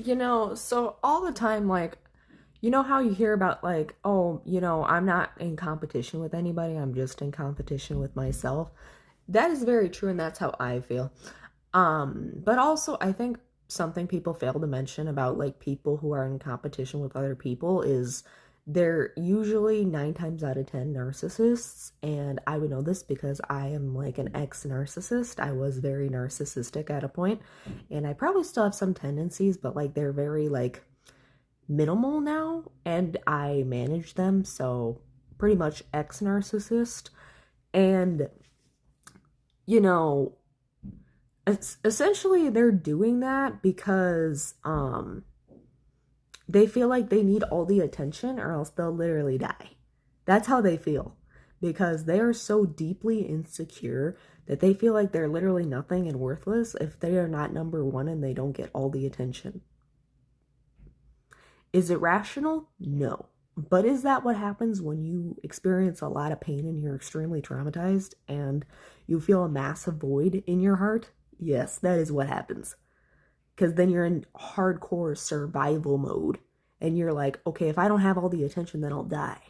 So all the time, like, you know how you hear about, like, oh, I'm not in competition with anybody, I'm just in competition with myself. That is very true, and that's how I feel. But also, I think something people fail to mention about, like, people who are in competition with other people is they're usually 9 times out of 10 narcissists. And I would know this because I am like an ex-narcissist. I was very narcissistic at a point, and I probably still have some tendencies, but like they're very like minimal now, and I manage them. So pretty much ex-narcissist. And you know, it's essentially they're doing that because they feel like they need all the attention or else they'll literally die. That's how they feel, because they are so deeply insecure that they feel like they're literally nothing and worthless if they are not number one and they don't get all the attention. Is it rational? No. But is that what happens when you experience a lot of pain and you're extremely traumatized and you feel a massive void in your heart? Yes, that is what happens. Because then you're in hardcore survival mode and you're like, okay, if I don't have all the attention, then I'll die.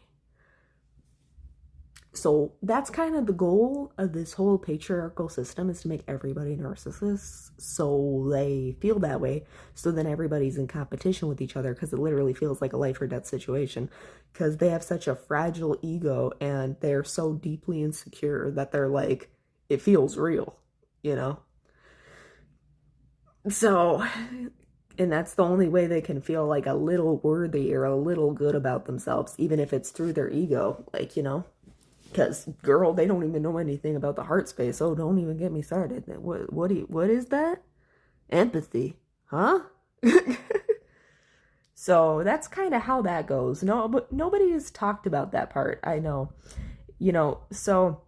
So that's kind of the goal of this whole patriarchal system, is to make everybody narcissists so they feel that way. So then everybody's in competition with each other, because it literally feels like a life or death situation, because they have such a fragile ego and they're so deeply insecure that they're like, it feels real, you know? So, and that's the only way they can feel like a little worthy or a little good about themselves, even if it's through their ego, like. Because, girl, they don't even know anything about the heart space. Oh, don't even get me started. What is that? Empathy, huh? So that's kind of how that goes. No, but nobody has talked about that part. I know, so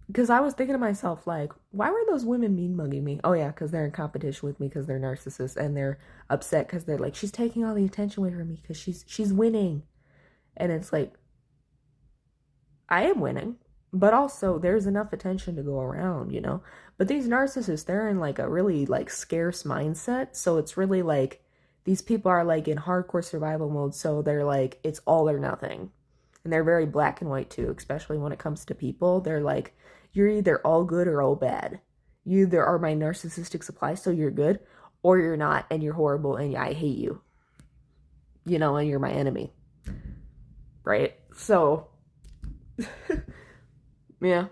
because I was thinking to myself, like, why were those women mean mugging me? Oh yeah, because they're in competition with me, because they're narcissists, and they're upset because they're like, she's taking all the attention away from me because she's winning, and it's like, I am winning, but also there's enough attention to go around. But these narcissists, they're in like a really like scarce mindset. So it's really like these people are like in hardcore survival mode. So they're like, it's all or nothing. And they're very black and white too, especially when it comes to people. They're like, you're either all good or all bad. You either are my narcissistic supply, so you're good, or you're not, and you're horrible, and I hate you, and you're my enemy, right? So, yeah.